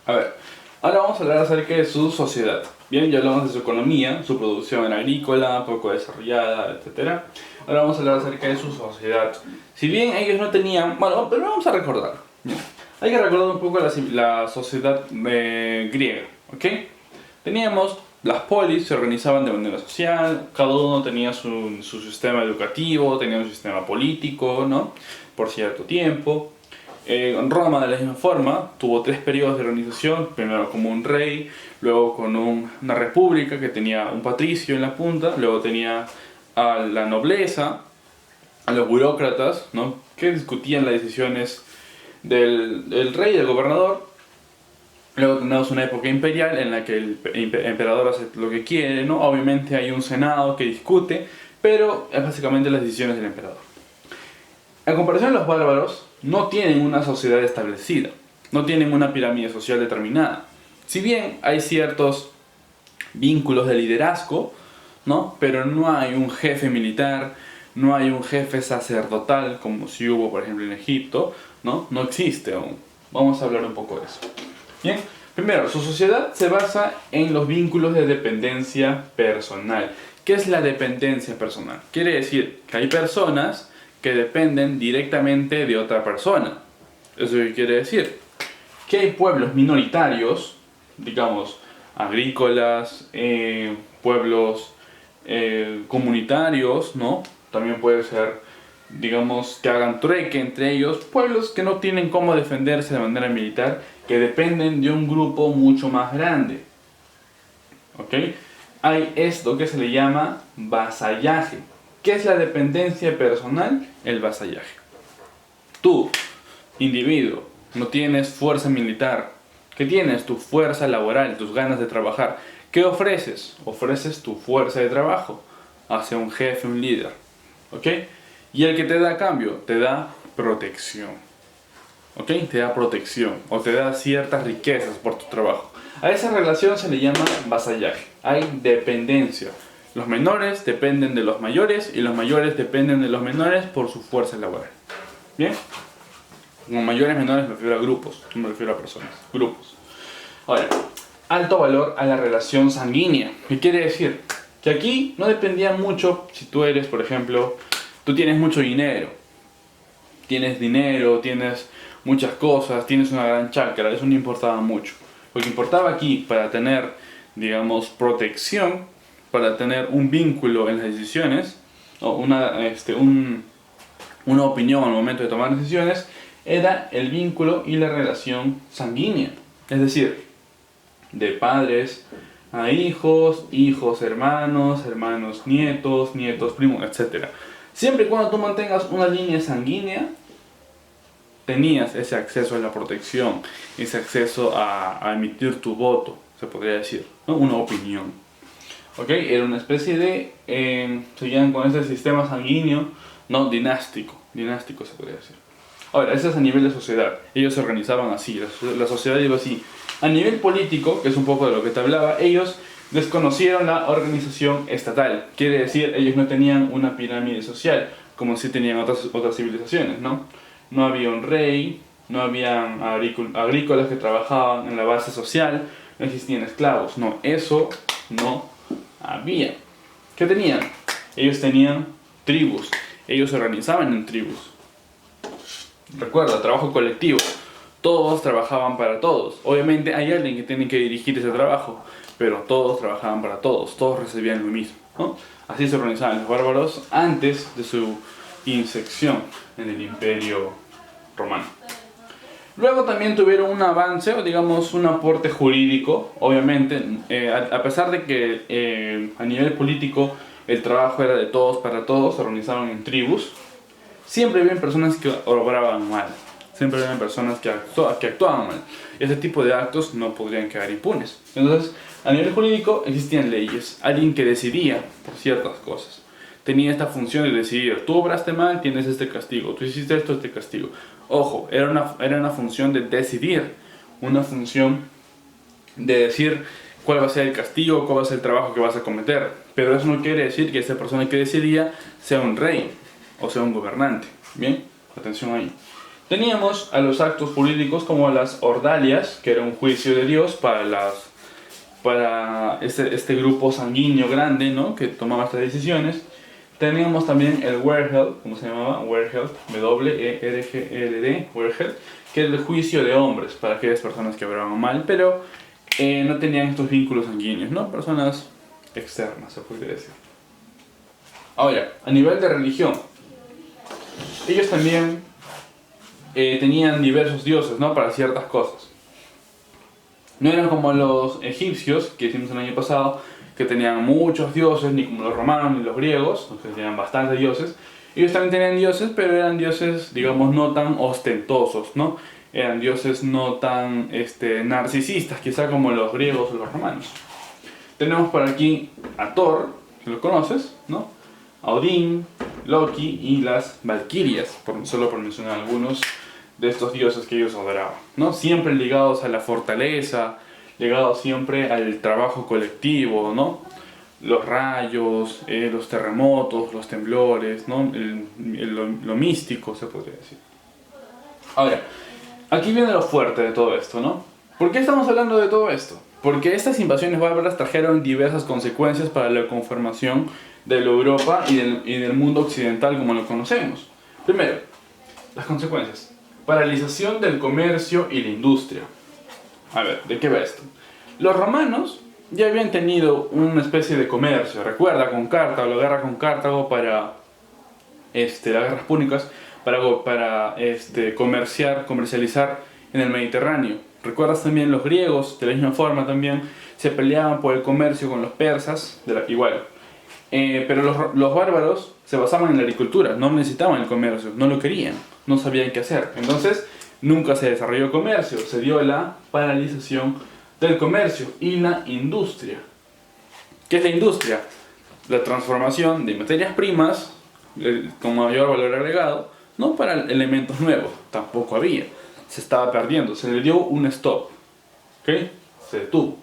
A ver, ahora vamos a hablar acerca de su sociedad. Bien, ya hablamos de su economía, su producción era agrícola, poco desarrollada, etcétera. Ahora vamos a hablar acerca de su sociedad. Si bien ellos no tenían... Bueno, pero vamos a recordar. Bien. Hay que recordar un poco la sociedad griega, ¿ok? Teníamos las polis, se organizaban de manera social, cada uno tenía su sistema educativo, tenía un sistema político, ¿no? Por cierto tiempo. Roma, de la misma forma, tuvo 3 periodos de organización, primero como un rey, luego con una república que tenía un patricio en la punta, luego tenía a la nobleza, a los burócratas, ¿no? Que discutían las decisiones del rey, del gobernador. Luego tenemos una época imperial en la que el emperador hace lo que quiere, ¿no? Obviamente hay un senado que discute, pero es básicamente las decisiones del emperador. En comparación, los bárbaros no tienen una sociedad establecida, no tienen una pirámide social determinada. Si bien hay ciertos vínculos de liderazgo, ¿no? Pero no hay un jefe militar, no hay un jefe sacerdotal como si hubo, por ejemplo, en Egipto, ¿no? No existe aún. Vamos a hablar un poco de eso. Bien, primero, su sociedad se basa en los vínculos de dependencia personal. ¿Qué es la dependencia personal? Quiere decir que hay personas que dependen directamente de otra persona. ¿Eso qué quiere decir? Que hay pueblos minoritarios, digamos, agrícolas, pueblos comunitarios, ¿no? También puede ser, digamos, que hagan trueque entre ellos, pueblos que no tienen cómo defenderse de manera militar, que dependen de un grupo mucho más grande. ¿Ok? Hay esto que se le llama vasallaje. ¿Qué es la dependencia personal? El vasallaje. Tú, individuo, no tienes fuerza militar. ¿Qué tienes? Tu fuerza laboral, tus ganas de trabajar. ¿Qué ofreces? Ofreces tu fuerza de trabajo hacia un jefe, un líder. ¿Ok? Y el que te da a cambio, te da protección. ¿Ok? Te da protección o te da ciertas riquezas por tu trabajo. A esa relación se le llama vasallaje. Hay dependencia. Los menores dependen de los mayores y los mayores dependen de los menores por su fuerza laboral. ¿Bien? Como mayores menores me refiero a grupos, no me refiero a personas, grupos. Ahora, alto valor a la relación sanguínea. ¿Qué quiere decir? Que aquí no dependía mucho si tú eres, por ejemplo, tú tienes mucho dinero, tienes muchas cosas, tienes una gran chácara, eso no importaba mucho. Lo que importaba aquí para tener, digamos, protección, para tener un vínculo en las decisiones, o una opinión al momento de tomar decisiones, era el vínculo y la relación sanguínea. Es decir, de padres a hijos, hijos, hermanos, hermanos, nietos, nietos, primos, etc. Siempre y cuando tú mantengas una línea sanguínea, tenías ese acceso a la protección, ese acceso a emitir tu voto, se podría decir, ¿no? Una opinión. ¿Ok? Era una especie de... seguían con ese sistema sanguíneo, no dinástico se podría decir. Ahora, eso es a nivel de sociedad. Ellos se organizaban así, la sociedad iba así. A nivel político, que es un poco de lo que te hablaba, ellos desconocieron la organización estatal. Quiere decir, ellos no tenían una pirámide social, como sí tenían otras civilizaciones, ¿no? No había un rey, no habían agrícolas que trabajaban en la base social, no existían esclavos, no, eso no había. ¿Qué tenían? Ellos tenían tribus, ellos se organizaban en tribus. Recuerda, trabajo colectivo. Todos trabajaban para todos. Obviamente hay alguien que tiene que dirigir ese trabajo, pero todos trabajaban para todos recibían lo mismo, ¿no? Así se organizaban los bárbaros antes de su insección en el Imperio Romano. Luego también tuvieron un avance, o digamos un aporte jurídico, obviamente, a pesar de que a nivel político el trabajo era de todos para todos, se organizaban en tribus. Siempre había personas que obraban mal, siempre había personas que actuaban mal. Ese tipo de actos no podrían quedar impunes. Entonces, a nivel jurídico existían leyes, alguien que decidía por ciertas cosas. Tenía esta función de decidir, tú obraste mal, tienes este castigo, tú hiciste esto, este castigo. Ojo, era una función de decidir, una función de decir cuál va a ser el castigo, cuál va a ser el trabajo que vas a cometer. Pero eso no quiere decir que esa persona que decidía sea un rey o sea un gobernante. Bien, atención ahí. Teníamos a los actos políticos como las ordalias, que era un juicio de Dios para este grupo sanguíneo grande, ¿no? Que tomaba estas decisiones. Teníamos también el Werheld, ¿cómo se llamaba? Werheld, W-E-R-G-L-D, Werheld, que era el juicio de hombres para aquellas personas que obraban mal, pero no tenían estos vínculos sanguíneos, ¿no? Personas externas, se podría decir. Ahora, a nivel de religión, ellos también tenían diversos dioses, ¿no? Para ciertas cosas. No eran como los egipcios, que hicimos el año pasado, que tenían muchos dioses, ni como los romanos ni los griegos, que tenían bastantes dioses. Ellos también tenían dioses, pero eran dioses, digamos, no tan ostentosos, ¿no? Eran dioses no tan narcisistas, quizá como los griegos o los romanos. Tenemos por aquí a Thor, que lo conoces, ¿no? A Odín, Loki y las Valquirias, solo por mencionar algunos de estos dioses que ellos adoraban, ¿no? Siempre ligados a la fortaleza, ligados siempre al trabajo colectivo, ¿no? Los rayos, los terremotos, los temblores, ¿no? Lo místico, se podría decir. Ahora, aquí viene lo fuerte de todo esto, ¿no? ¿Por qué estamos hablando de todo esto? Porque estas invasiones bárbaras trajeron diversas consecuencias para la conformación de la Europa y del mundo occidental como lo conocemos. Primero, las consecuencias. Paralización del comercio y la industria. A ver, ¿de qué va esto? Los romanos ya habían tenido una especie de comercio, recuerda, con Cartago, la guerra con Cartago para las guerras púnicas, para comercializar en el Mediterráneo. Recuerdas también los griegos, de la misma forma también, se peleaban por el comercio con los persas, igual. Pero los bárbaros se basaban en la agricultura, no necesitaban el comercio, no lo querían, no sabían qué hacer. Entonces, nunca se desarrolló el comercio, se dio la paralización del comercio y la industria. ¿Qué es la industria? La transformación de materias primas con mayor valor agregado, no para elementos nuevos, tampoco había. Se estaba perdiendo, se le dio un stop, ¿ok? Se detuvo.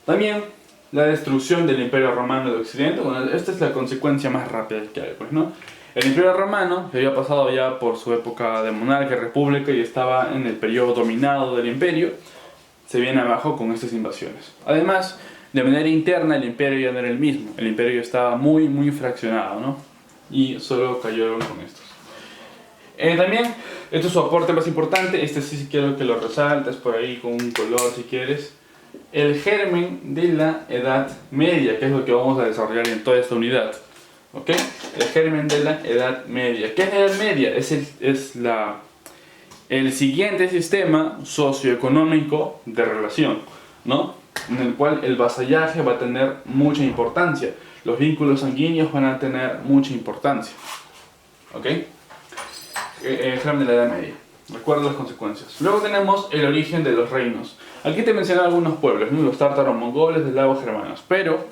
También la destrucción del Imperio Romano de Occidente. Bueno, esta es la consecuencia más rápida que hay, pues, ¿no? El Imperio Romano, que había pasado ya por su época de monarquía, república, y estaba en el periodo dominado del imperio, se viene abajo con estas invasiones. Además, de manera interna, el imperio ya no era el mismo. El imperio ya estaba muy, muy fraccionado, ¿no? Y solo cayeron con estos. También, este es su aporte más importante. Este sí quiero que lo resaltes por ahí con un color si quieres. El germen de la Edad Media, que es lo que vamos a desarrollar en toda esta unidad. ¿Ok? El germen de la Edad Media. ¿Qué es la Edad Media? Es el siguiente sistema socioeconómico de relación, ¿no? En el cual el vasallaje va a tener mucha importancia. Los vínculos sanguíneos van a tener mucha importancia. ¿Ok? El germen de la Edad Media. Recuerda las consecuencias. Luego tenemos el origen de los reinos. Aquí te mencioné algunos pueblos, ¿no? Los tártaros mongoles, eslavos, germanos. Pero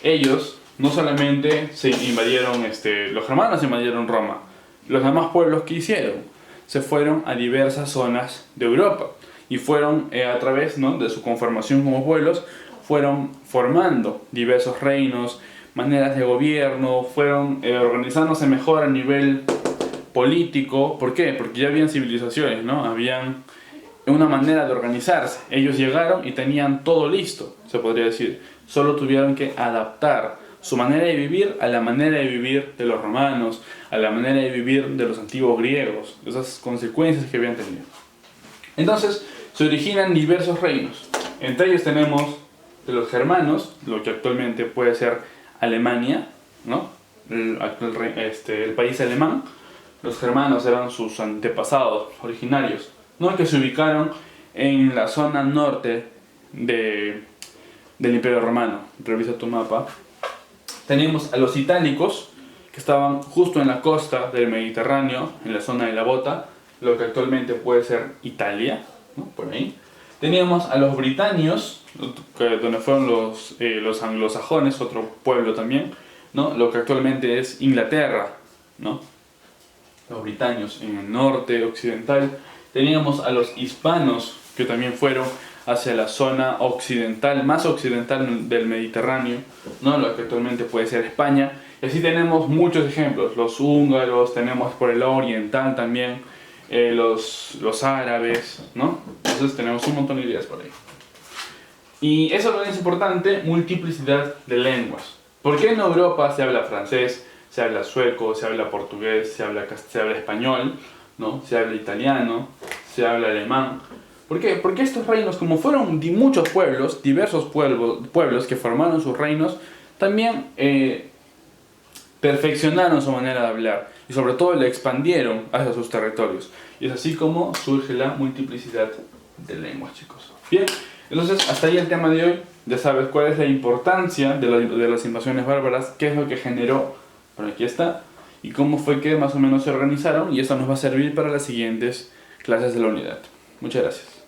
ellos no solamente se invadieron, los germanos invadieron Roma. Los demás pueblos que hicieron se fueron a diversas zonas de Europa y fueron a través, ¿no?, de su conformación como pueblos, fueron formando diversos reinos, maneras de gobierno, fueron organizándose mejor a nivel político. ¿Por qué? Porque ya habían civilizaciones, ¿no? Habían una manera de organizarse. Ellos llegaron y tenían todo listo, se podría decir. Solo tuvieron que adaptar su manera de vivir a la manera de vivir de los romanos, a la manera de vivir de los antiguos griegos, esas consecuencias que habían tenido. Entonces, se originan diversos reinos. Entre ellos tenemos de los germanos, lo que actualmente puede ser Alemania, ¿no? El país alemán. Los germanos eran sus antepasados originarios, ¿no?, que se ubicaron en la zona norte del Imperio Romano. Revisa tu mapa. Tenemos a los itálicos, que estaban justo en la costa del Mediterráneo, en la zona de la Bota, lo que actualmente puede ser Italia, ¿no?, por ahí. Teníamos a los britanios, donde fueron los anglosajones, otro pueblo también, ¿no?, lo que actualmente es Inglaterra, ¿no? Los britanios en el norte occidental. Teníamos a los hispanos, que también fueron hacia la zona occidental, más occidental del Mediterráneo, ¿no?, lo que actualmente puede ser España. Y así tenemos muchos ejemplos. Los húngaros, tenemos por el lado oriental también los árabes, ¿no? Entonces tenemos un montón de ideas por ahí. Y eso también es importante, multiplicidad de lenguas. ¿Por qué en Europa se habla francés, se habla sueco, se habla portugués, se habla español, ¿no? Se habla italiano, se habla alemán? ¿Por qué? Porque estos reinos, como fueron muchos pueblos, diversos pueblos que formaron sus reinos, también perfeccionaron su manera de hablar y sobre todo la expandieron hacia sus territorios. Y es así como surge la multiplicidad de lenguas, chicos. Bien, entonces hasta ahí el tema de hoy. Ya sabes cuál es la importancia de las invasiones bárbaras, qué es lo que generó, bueno, aquí está, y cómo fue que más o menos se organizaron, y eso nos va a servir para las siguientes clases de la unidad. Muchas gracias.